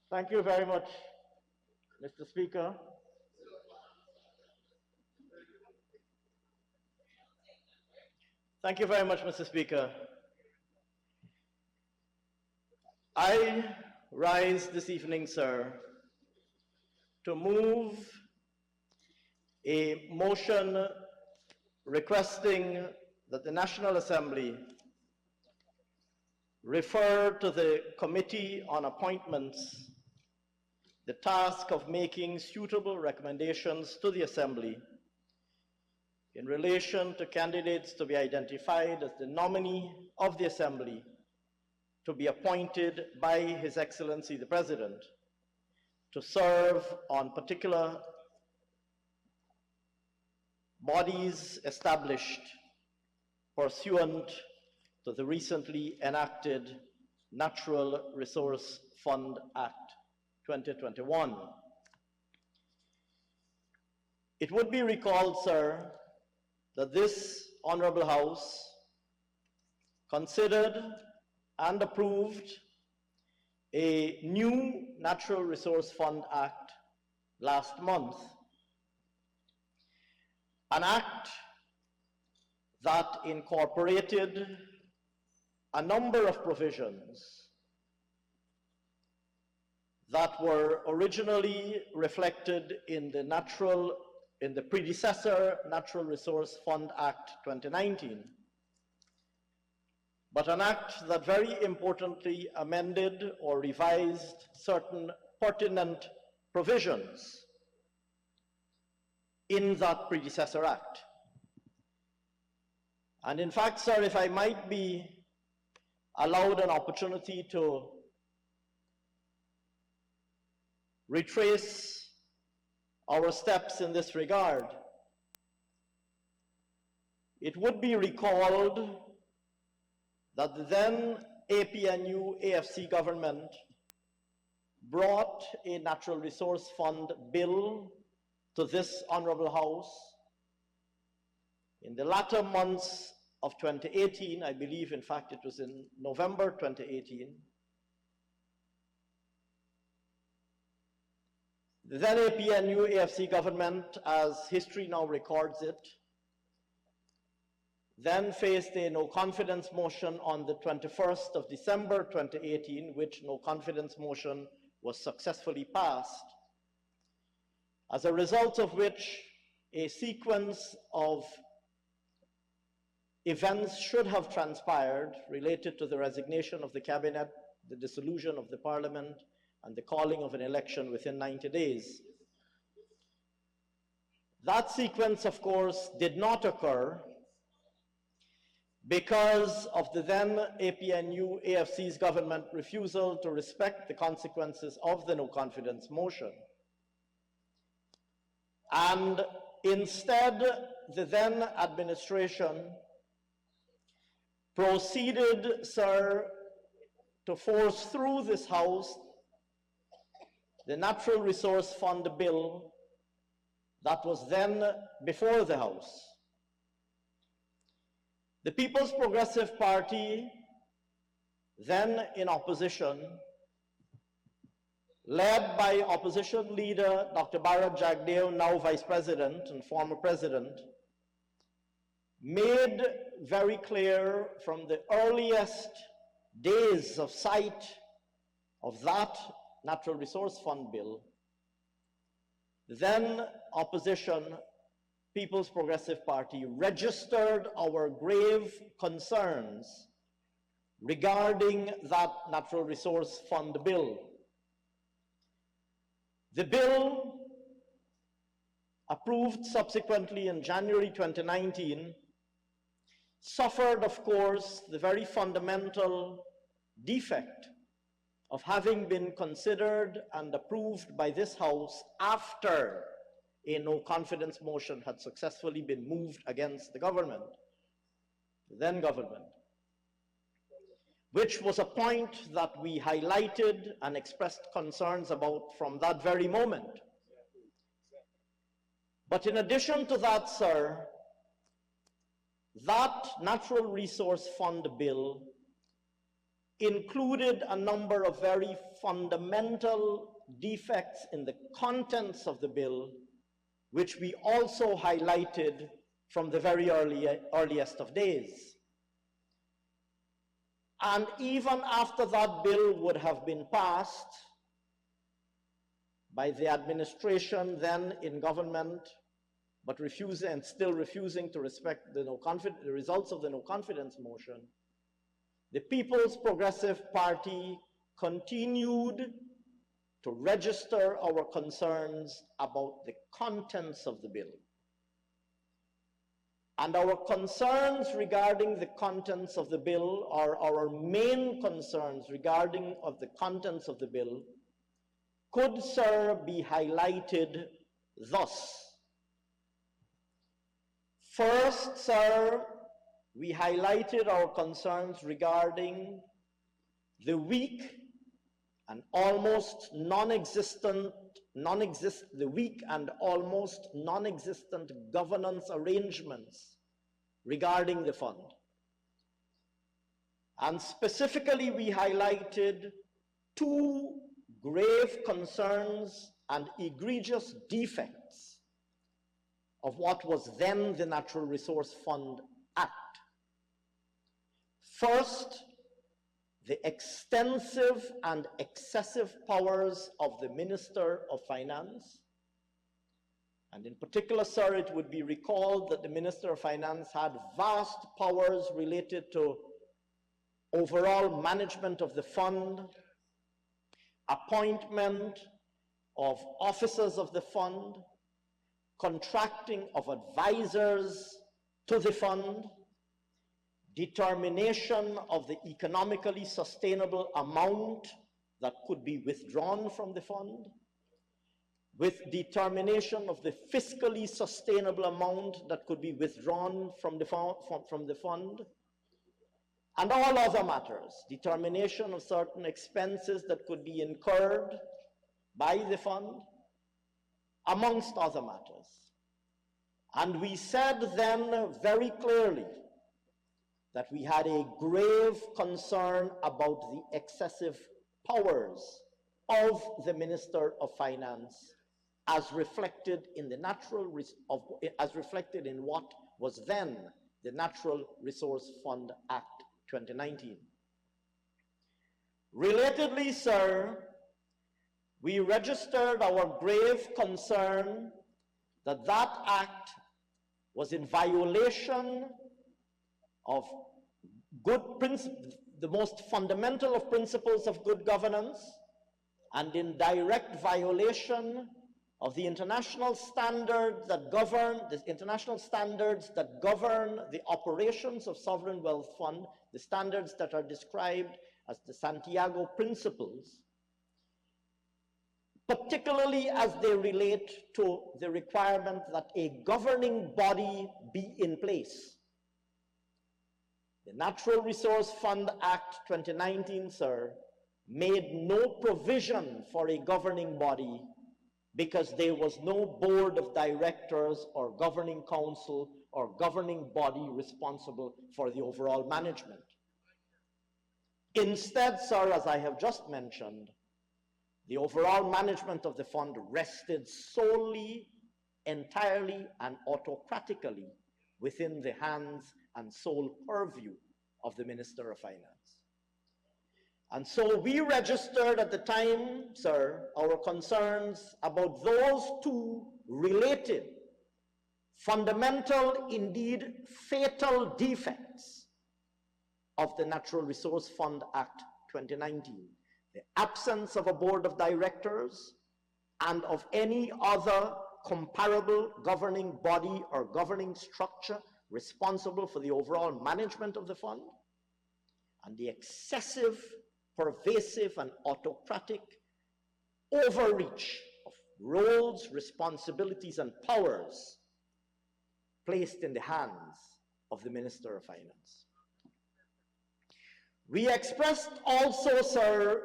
Thank you very much, Mr. Speaker. Thank you very much, Mr. Speaker. I rise this evening, sir, to move a motion requesting that the National Assembly refer to the Committee on Appointments the task of making suitable recommendations to the Assembly in relation to candidates to be identified as the nominee of the Assembly to be appointed by His Excellency the President to serve on particular bodies established pursuant to the recently enacted Natural Resource Fund Act 2021. It would be recalled, sir, that this Honorable House considered and approved a new Natural Resource Fund Act last month, an act that incorporated a number of provisions that were originally reflected in the predecessor Natural Resource Fund Act 2019, but an act that very importantly amended or revised certain pertinent provisions in that predecessor act. And in fact, sir, if I might be allowed an opportunity to retrace our steps in this regard, it would be recalled that the then APNU AFC government brought a Natural Resource Fund bill to this Honorable House in the latter months of 2018. I believe, in fact, it was in November 2018. The then APNU AFC government, as history now records it, then faced a no-confidence motion on the 21st of December 2018, which no-confidence motion was successfully passed, as a result of which a sequence of events should have transpired related to the resignation of the cabinet, the dissolution of the parliament, and the calling of an election within 90 days. That sequence, of course, did not occur because of the then APNU AFC's government refusal to respect the consequences of the no-confidence motion. And instead, the then administration proceeded, sir, to force through this House the Natural Resource Fund bill that was then before the House. The People's Progressive Party, then in opposition, led by opposition leader Dr. Bharat Jagdeo, now Vice President and former President, made very clear from the earliest days of sight of that Natural Resource Fund bill, then opposition People's Progressive Party registered our grave concerns regarding that Natural Resource Fund bill. The bill, approved subsequently in January 2019, suffered, of course, the very fundamental defect of having been considered and approved by this House after a no-confidence motion had successfully been moved against the government, the then government, which was a point that we highlighted and expressed concerns about from that very moment. But in addition to that, sir, that Natural Resource Fund bill included a number of very fundamental defects in the contents of the bill, which we also highlighted from the very earliest of days. And even after that bill would have been passed by the administration then in government, but refusing and still refusing to respect the results of the no confidence motion, the People's Progressive Party continued to register our concerns about the contents of the bill. And our concerns regarding the contents of the bill, or our main concerns regarding the contents of the bill, could, sir, be highlighted thus. First, sir, we highlighted our concerns regarding the weak and almost non-existent governance arrangements regarding the fund. And specifically, we highlighted two grave concerns and egregious defects of what was then the Natural Resource Fund Act. First, the extensive and excessive powers of the Minister of Finance. And in particular, sir, it would be recalled that the Minister of Finance had vast powers related to overall management of the fund, appointment of officers of the fund, contracting of advisors to the fund, determination of the economically sustainable amount that could be withdrawn from the fund, with determination of the fiscally sustainable amount that could be withdrawn from the fund, and all other matters, determination of certain expenses that could be incurred by the fund, amongst other matters. And we said then very clearly that we had a grave concern about the excessive powers of the Minister of Finance as reflected in what was then the Natural Resource Fund Act 2019. Relatedly, sir, we registered our grave concern that that act was in violation of the most fundamental of principles of good governance, and in direct violation of the international standards that govern the operations of Sovereign Wealth Fund, the standards that are described as the Santiago Principles, particularly as they relate to the requirement that a governing body be in place. The Natural Resource Fund Act 2019, sir, made no provision for a governing body because there was no board of directors or governing council or governing body responsible for the overall management. Instead, sir, as I have just mentioned, the overall management of the fund rested solely, entirely, and autocratically within the hands and sole purview of the Minister of Finance. And so we registered at the time, sir, our concerns about those two related, fundamental, indeed fatal defects of the Natural Resource Fund Act 2019. The absence of a board of directors and of any other comparable governing body or governing structure responsible for the overall management of the fund, and the excessive, pervasive, and autocratic overreach of roles, responsibilities, and powers placed in the hands of the Minister of Finance. We expressed also, sir,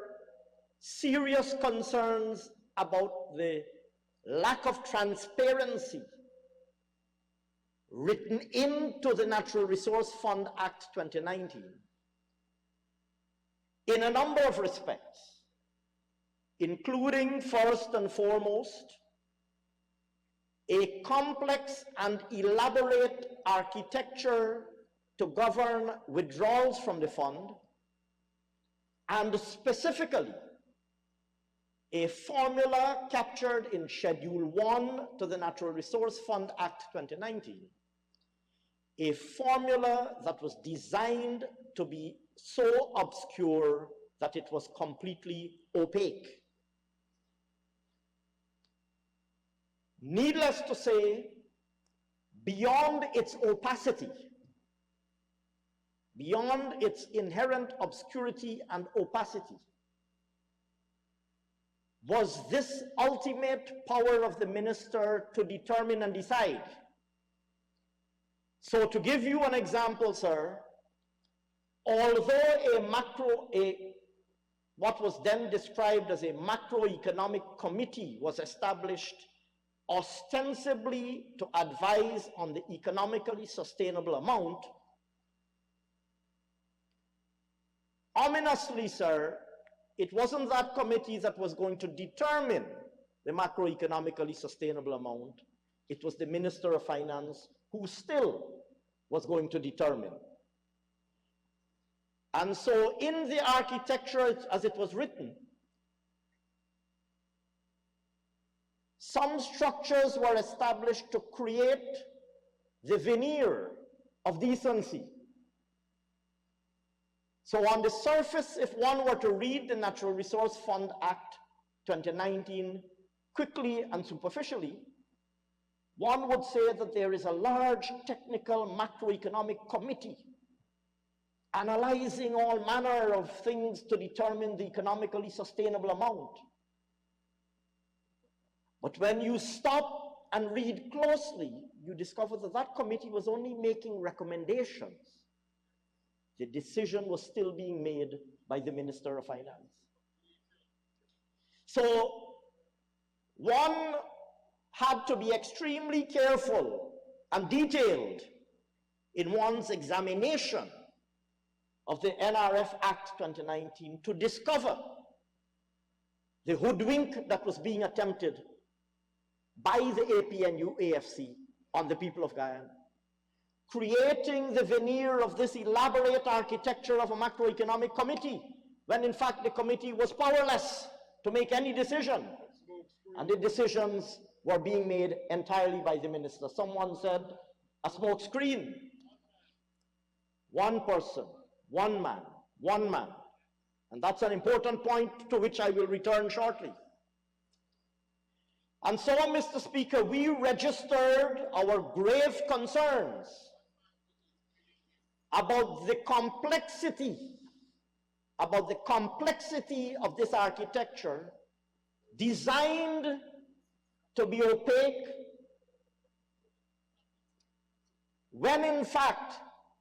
serious concerns about the lack of transparency written into the Natural Resource Fund Act 2019 in a number of respects, including first and foremost, a complex and elaborate architecture to govern withdrawals from the fund, and specifically a formula captured in Schedule 1 to the Natural Resource Fund Act 2019, a formula that was designed to be so obscure that it was completely opaque. Needless to say, beyond its opacity, beyond its inherent obscurity and opacity, was this ultimate power of the minister to determine and decide. So to give you an example, sir, although what was then described as a macroeconomic committee was established ostensibly to advise on the economically sustainable amount, ominously, sir, it wasn't that committee that was going to determine the macroeconomically sustainable amount. It was the Minister of Finance who still was going to determine. And so in the architecture as it was written, some structures were established to create the veneer of decency. So on the surface, if one were to read the Natural Resource Fund Act 2019 quickly and superficially, one would say that there is a large technical macroeconomic committee analyzing all manner of things to determine the economically sustainable amount. But when you stop and read closely, you discover that that committee was only making recommendations. The decision was still being made by the Minister of Finance. So one had to be extremely careful and detailed in one's examination of the NRF Act 2019 to discover the hoodwink that was being attempted by the APNU-AFC on the people of Guyana, creating the veneer of this elaborate architecture of a macroeconomic committee, when in fact the committee was powerless to make any decision, and the decisions were being made entirely by the minister. Someone said, a smoke screen. One person, one man. And that's an important point to which I will return shortly. And so, Mr. Speaker, we registered our grave concerns about the complexity of this architecture designed to be opaque, when in fact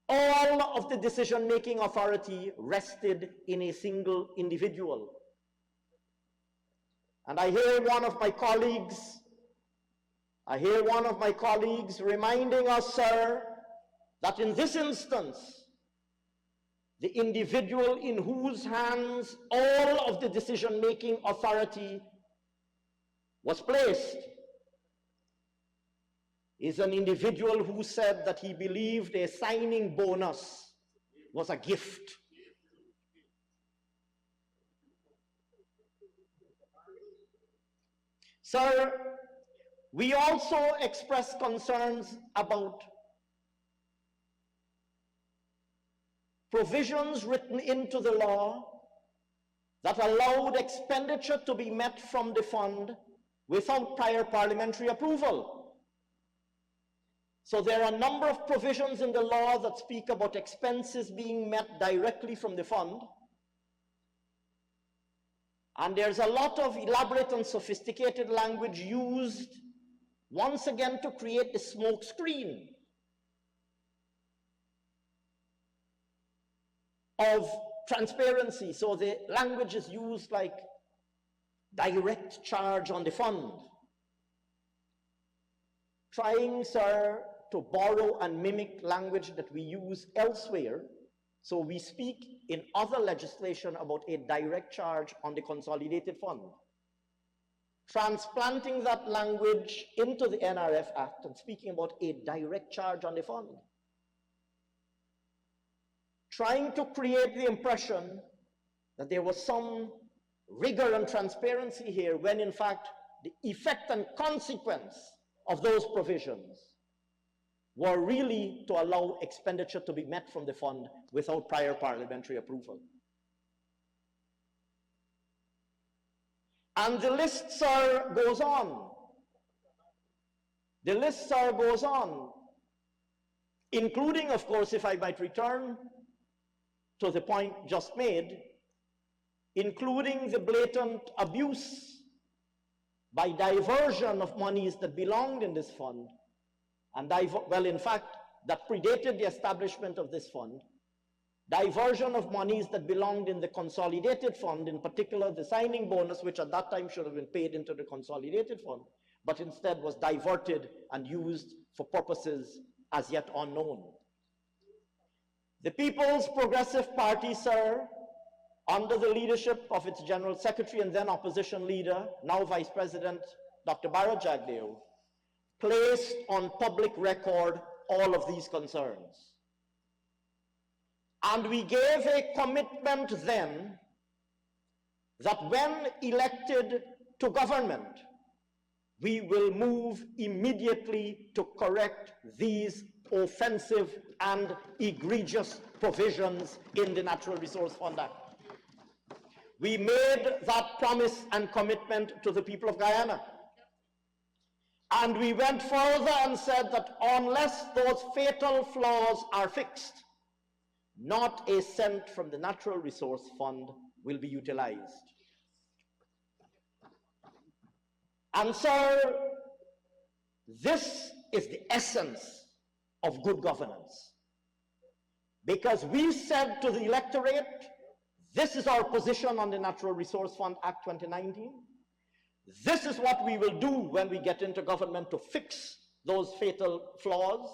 all of the decision-making authority rested in a single individual. And I hear one of my colleagues reminding us, sir, that in this instance, the individual in whose hands all of the decision-making authority was placed is an individual who said that he believed a signing bonus was a gift. Sir, we also expressed concerns about provisions written into the law that allowed expenditure to be met from the fund without prior parliamentary approval. So there are a number of provisions in the law that speak about expenses being met directly from the fund. And there's a lot of elaborate and sophisticated language used once again to create the smoke screen of transparency. So the language is used like direct charge on the fund, trying, sir, to borrow and mimic language that we use elsewhere So we speak in other legislation about a direct charge on the consolidated fund. Transplanting that language into the NRF Act and speaking about a direct charge on the fund. Trying to create the impression that there was some rigor and transparency here, when in fact the effect and consequence of those provisions were really to allow expenditure to be met from the fund without prior parliamentary approval. And the list, sir, goes on. The list, sir, goes on, including, of course, if I might return to the point just made, including the blatant abuse by diversion of monies that belonged in this fund, and well, in fact, that predated the establishment of this fund, diversion of monies that belonged in the consolidated fund, in particular the signing bonus, which at that time should have been paid into the consolidated fund, but instead was diverted and used for purposes as yet unknown. The People's Progressive Party, sir, under the leadership of its General Secretary and then opposition leader, now Vice President Dr. Bharat Jagdeo, placed on public record all of these concerns. And we gave a commitment then that when elected to government, we will move immediately to correct these offensive and egregious provisions in the Natural Resource Fund Act. We made that promise and commitment to the people of Guyana. And we went further and said that unless those fatal flaws are fixed, not a cent from the Natural Resource Fund will be utilized. And so, this is the essence of good governance. Because we said to the electorate, this is our position on the Natural Resource Fund Act 2019. This is what we will do when we get into government to fix those fatal flaws.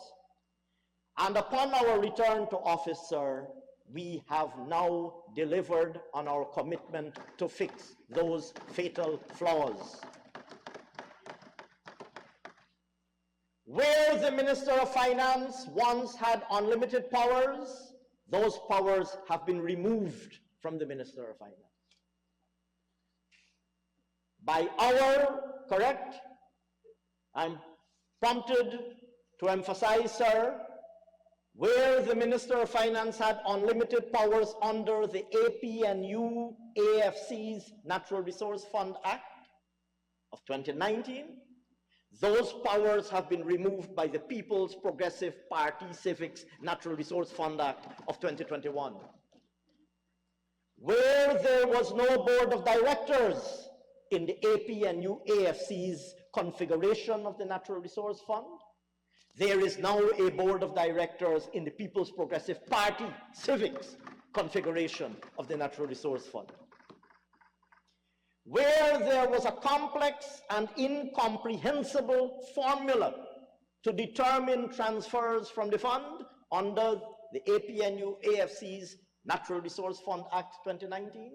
And upon our return to office, sir, we have now delivered on our commitment to fix those fatal flaws. Where the Minister of Finance once had unlimited powers, those powers have been removed from the Minister of Finance. By our, correct? I'm prompted to emphasize, sir, where the Minister of Finance had unlimited powers under the APNU AFC's Natural Resource Fund Act of 2019, those powers have been removed by the People's Progressive Party Civics Natural Resource Fund Act of 2021. Where there was no board of directors in the APNU AFC's configuration of the Natural Resource Fund, there is now a board of directors in the People's Progressive Party Civics configuration of the Natural Resource Fund. Where there was a complex and incomprehensible formula to determine transfers from the fund under the APNU AFC's Natural Resource Fund Act 2019,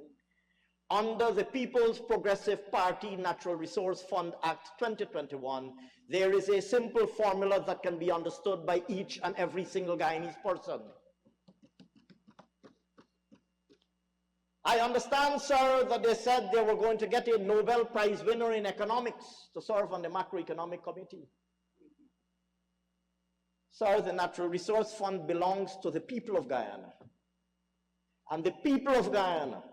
under the People's Progressive Party Natural Resource Fund Act 2021, there is a simple formula that can be understood by each and every single Guyanese person. I understand, sir, that they said they were going to get a Nobel Prize winner in economics to serve on the macroeconomic committee. Sir, the Natural Resource Fund belongs to the people of Guyana. And the people of Guyana,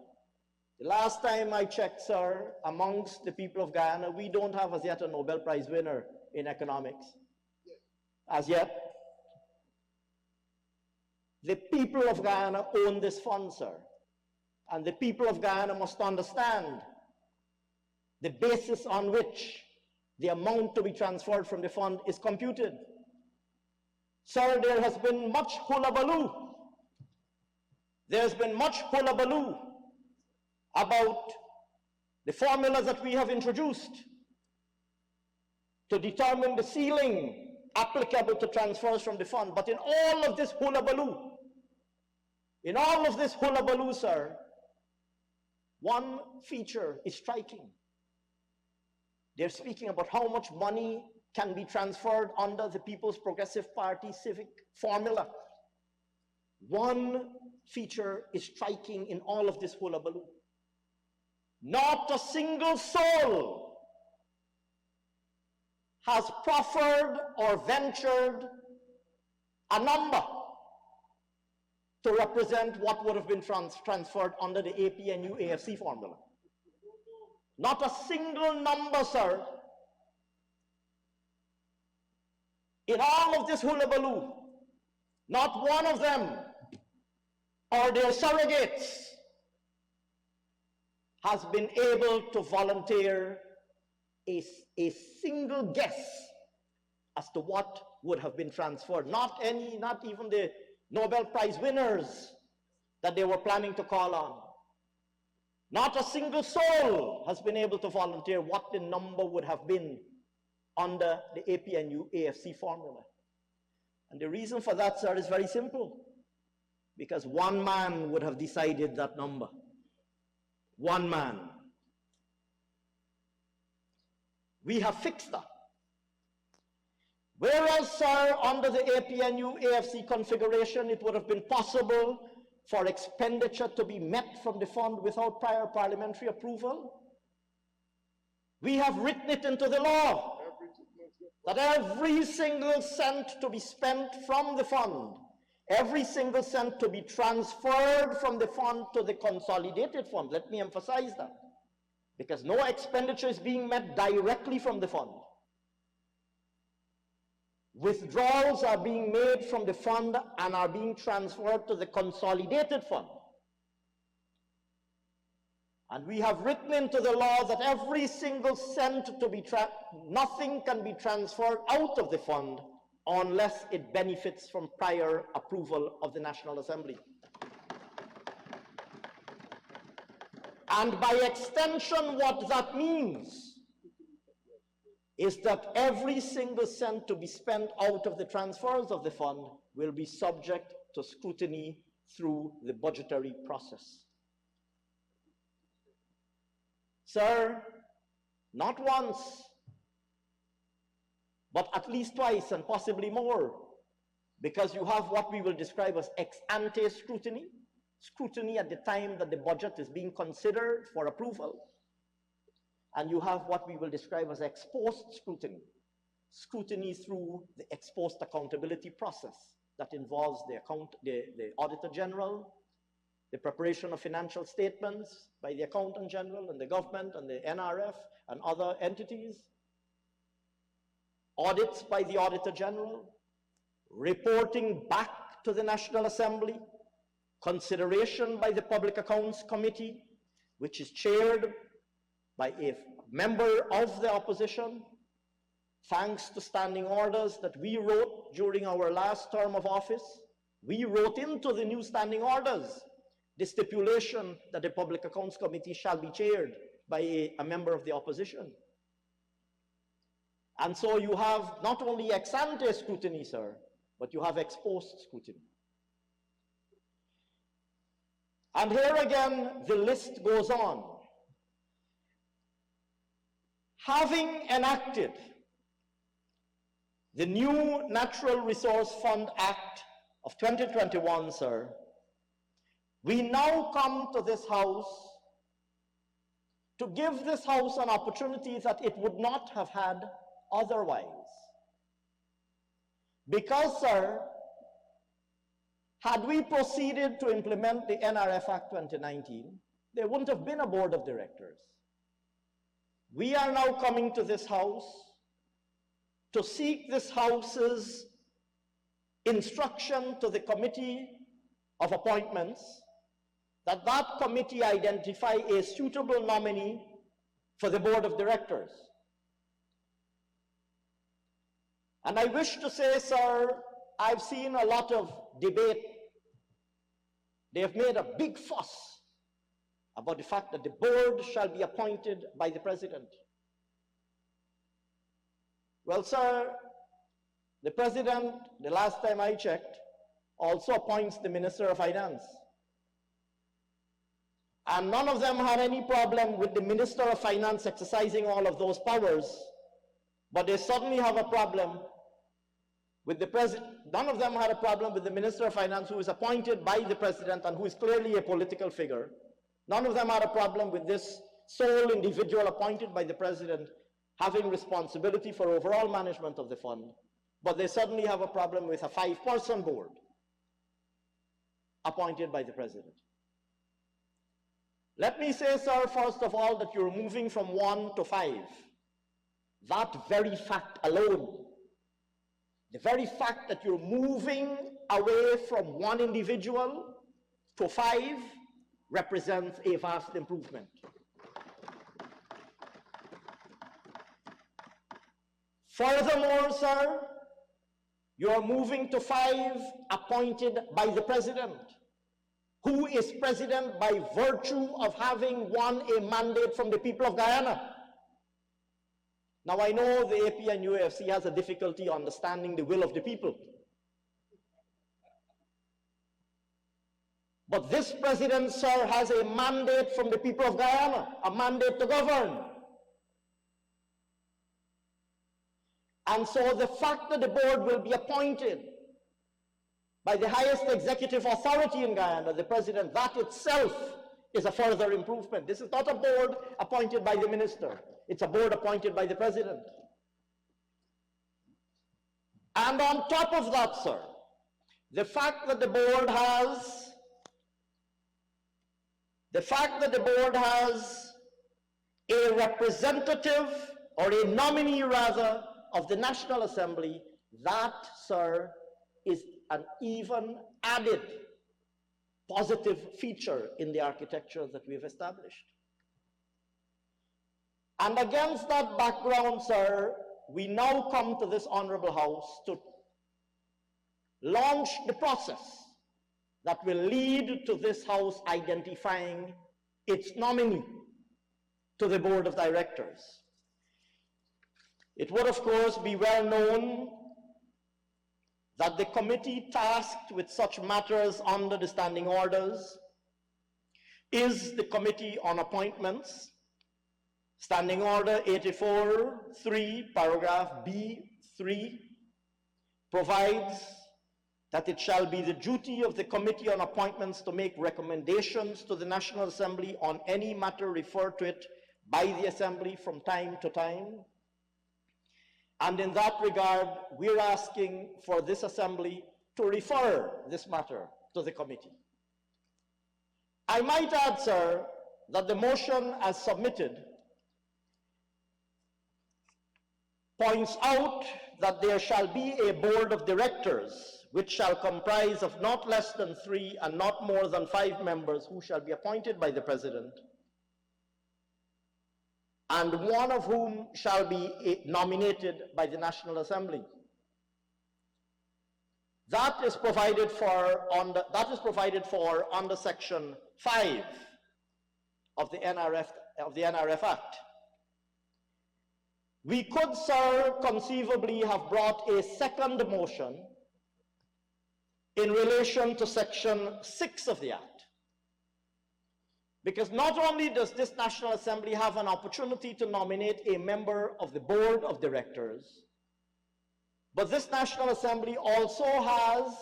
the last time I checked, sir, amongst the people of Guyana, we don't have as yet a Nobel Prize winner in economics. As yet. The people of Guyana own this fund, sir. And the people of Guyana must understand the basis on which the amount to be transferred from the fund is computed. Sir, there has been much hullabaloo. There's been much hullabaloo about the formula that we have introduced to determine the ceiling applicable to transfers from the fund. But in all of this hullabaloo, In all of this hullabaloo, sir, one feature is striking. They're speaking about how much money can be transferred under the People's Progressive Party civic formula. One feature is striking in all of this hullabaloo. Not a single soul has proffered or ventured a number to represent what would have been transferred under the APNU AFC formula. Not a single number, sir. In all of this hullabaloo, not one of them or their surrogates has been able to volunteer a single guess as to what would have been transferred. Not even the Nobel Prize winners that they were planning to call on. Not a single soul has been able to volunteer what the number would have been under the APNU AFC formula. And the reason for that, sir, is very simple. Because one man would have decided that number. One man. We have fixed that. Whereas, sir, under the APNU AFC configuration, it would have been possible for expenditure to be met from the fund without prior parliamentary approval. We have written it into the law that every single cent to be spent from the fund, every single cent to be transferred from the fund to the consolidated fund. Let me emphasize that. Because no expenditure is being met directly from the fund. Withdrawals are being made from the fund and are being transferred to the consolidated fund. And we have written into the law that every single cent to be nothing can be transferred out of the fund unless it benefits from prior approval of the National Assembly. And by extension, what that means is that every single cent to be spent out of the transfers of the fund will be subject to scrutiny through the budgetary process. Sir, not once, but at least twice and possibly more, because you have what we will describe as ex-ante scrutiny, scrutiny at the time that the budget is being considered for approval, and you have what we will describe as ex-post scrutiny, scrutiny through the ex-post accountability process that involves the Auditor General, the preparation of financial statements by the Accountant General and the government and the NRF and other entities, audits by the Auditor General, reporting back to the National Assembly, consideration by the Public Accounts Committee, which is chaired by a member of the opposition, thanks to standing orders that we wrote during our last term of office. We wrote into the new standing orders the stipulation that the Public Accounts Committee shall be chaired by a member of the opposition. And so you have not only ex-ante scrutiny, sir, but you have ex-post scrutiny. And here again, the list goes on. Having enacted the new Natural Resource Fund Act of 2021, sir, we now come to this House to give this House an opportunity that it would not have had otherwise. Because, sir, had we proceeded to implement the NRF Act 2019, there wouldn't have been a board of directors. We are now coming to this House to seek this House's instruction to the Committee of Appointments that that committee identify a suitable nominee for the board of directors. And I wish to say, sir, I've seen a lot of debate. They have made a big fuss about the fact that the board shall be appointed by the president. Well, sir, the president, the last time I checked, also appoints the Minister of Finance. And none of them had any problem with the Minister of Finance exercising all of those powers, but they suddenly have a problem with the president. None of them had a problem with the Minister of Finance, who is appointed by the president and who is clearly a political figure. None of them had a problem with this sole individual appointed by the president having responsibility for overall management of the fund, but they suddenly have a problem with a 5-person board appointed by the president. Let me say, sir, first of all, that you're moving from 1 to 5. That very fact alone, the very fact that you're moving away from 1 individual to 5 represents a vast improvement. Furthermore, sir, you're moving to 5 appointed by the president, who is president by virtue of having won a mandate from the people of Guyana. Now, I know the AP and UFC has a difficulty understanding the will of the people. But this president, sir, has a mandate from the people of Guyana, a mandate to govern. And so the fact that the board will be appointed by the highest executive authority in Guyana, the president, that itself is a further improvement. This is not a board appointed by the minister. It's a board appointed by the president. And on top of that, sir, the fact that the board has a representative, or a nominee rather, of the National Assembly, that, sir, is an even added positive feature in the architecture that we've established. And against that background, sir, we now come to this Honorable House to launch the process that will lead to this House identifying its nominee to the Board of Directors. It would, of course, be well known that the committee tasked with such matters under the standing orders is the Committee on Appointments. Standing Order 84.3, paragraph B3, provides that it shall be the duty of the Committee on Appointments to make recommendations to the National Assembly on any matter referred to it by the Assembly from time to time. And in that regard, we're asking for this Assembly to refer this matter to the committee. I might add, sir, that the motion as submitted points out that there shall be a board of directors which shall comprise of not less than 3 and not more than 5 members who shall be appointed by the president, and one of whom shall be nominated by the National Assembly. That is provided for under Section 5 of the NRF Act. We could, sir, conceivably have brought a second motion in relation to Section 6 of the Act. Because not only does this National Assembly have an opportunity to nominate a member of the Board of Directors, but this National Assembly also has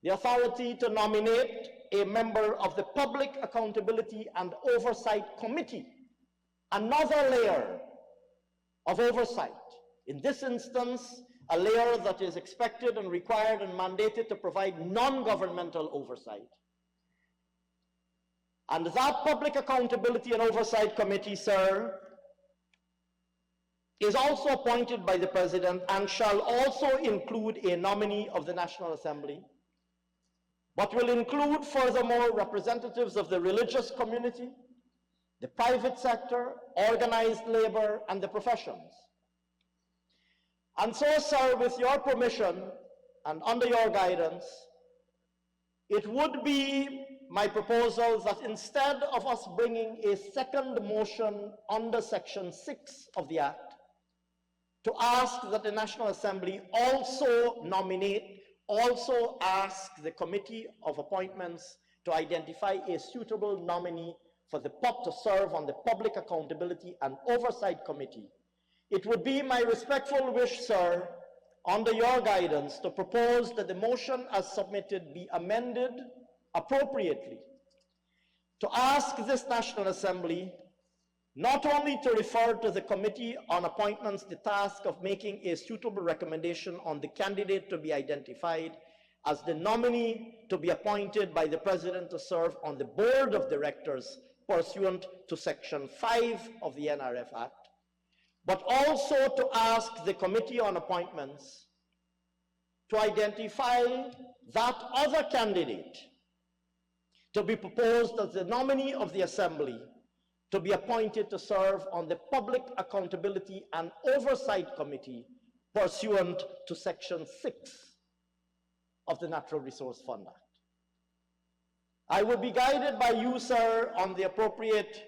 the authority to nominate a member of the Public Accountability and Oversight Committee, another layer of oversight. In this instance, a layer that is expected and required and mandated to provide non-governmental oversight. And that Public Accountability and Oversight Committee, sir, is also appointed by the President and shall also include a nominee of the National Assembly, but will include furthermore representatives of the religious community, the private sector, organized labor, and the professions. And so, sir, with your permission and under your guidance, it would be my proposal that instead of us bringing a second motion under Section 6 of the Act, to ask that the National Assembly also ask the Committee of Appointments to identify a suitable nominee for the POP to serve on the Public Accountability and Oversight Committee, it would be my respectful wish, sir, under your guidance, to propose that the motion as submitted be amended appropriately to ask this National Assembly not only to refer to the Committee on Appointments the task of making a suitable recommendation on the candidate to be identified as the nominee to be appointed by the President to serve on the Board of Directors pursuant to Section 5 of the NRF Act, but also to ask the Committee on Appointments to identify that other candidate to be proposed as the nominee of the Assembly to be appointed to serve on the Public Accountability and Oversight Committee pursuant to Section 6 of the Natural Resource Fund Act. I will be guided by you, sir, on the appropriate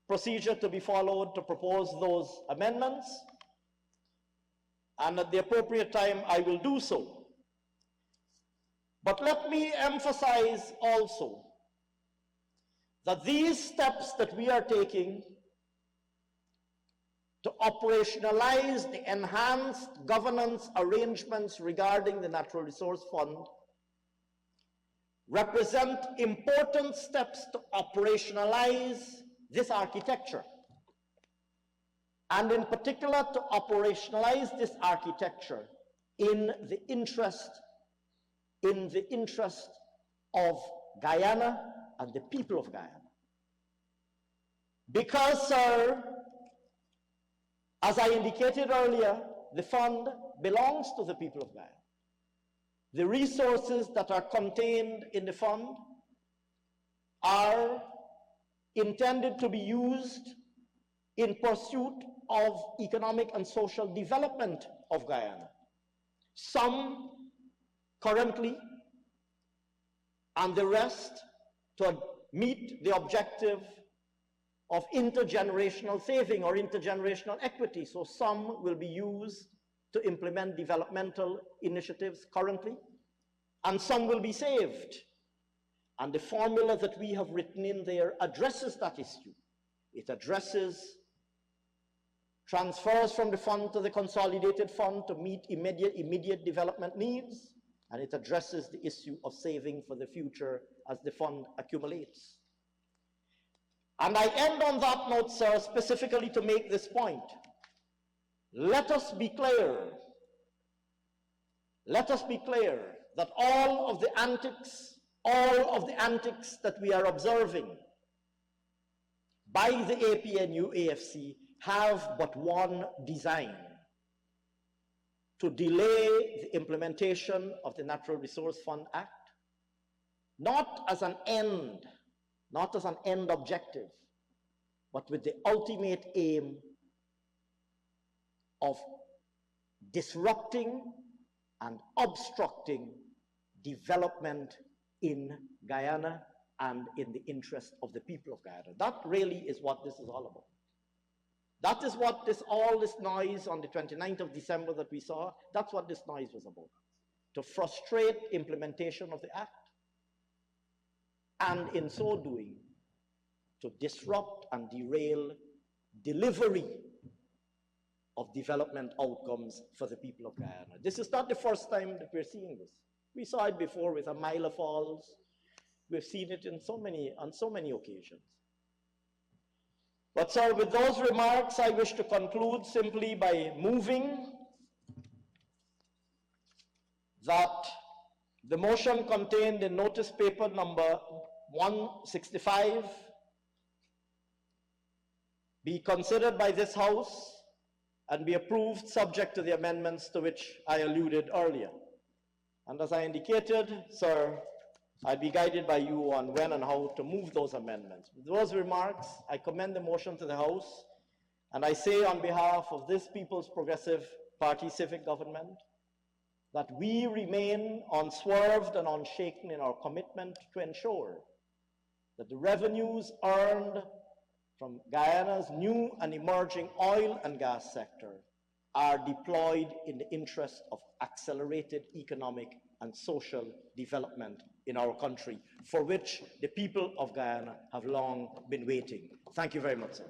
procedure to be followed to propose those amendments, and at the appropriate time I will do so. But let me emphasize also that these steps that we are taking to operationalize the enhanced governance arrangements regarding the Natural Resource Fund represent important steps to operationalize this architecture, and in particular to operationalize this architecture in the interest of Guyana and the people of Guyana. Because, sir, as I indicated earlier, the fund belongs to the people of Guyana. The resources that are contained in the fund are intended to be used in pursuit of economic and social development of Guyana. Some currently, and the rest to meet the objective of intergenerational saving or intergenerational equity. So some will be used to implement developmental initiatives currently, and some will be saved. And the formula that we have written in there addresses that issue. It addresses transfers from the fund to the consolidated fund to meet immediate development needs, and it addresses the issue of saving for the future as the fund accumulates. And I end on that note, sir, specifically to make this point. Let us be clear. Let us be clear that all of the antics that we are observing by the APNU AFC have but one design: to delay the implementation of the Natural Resource Fund Act, not as an end objective, but with the ultimate aim of disrupting and obstructing development in Guyana and in the interest of the people of Guyana. That really is what this is all about. That is what all this noise on the 29th of December that we saw, that's what this noise was about. To frustrate implementation of the act, and in so doing, to disrupt and derail delivery of development outcomes for the people of Guyana. This is not the first time that we're seeing this. We saw it before with Amila Falls. We've seen it on so many occasions. But sir, with those remarks, I wish to conclude simply by moving that the motion contained in notice paper number 165 be considered by this House and be approved subject to the amendments to which I alluded earlier. And as I indicated, sir, I'll be guided by you on when and how to move those amendments. With those remarks, I commend the motion to the House, and I say on behalf of this People's Progressive Party civic government that we remain unswerved and unshaken in our commitment to ensure that the revenues earned from Guyana's new and emerging oil and gas sector are deployed in the interest of accelerated economic and social development in our country, for which the people of Guyana have long been waiting. Thank you very much, sir.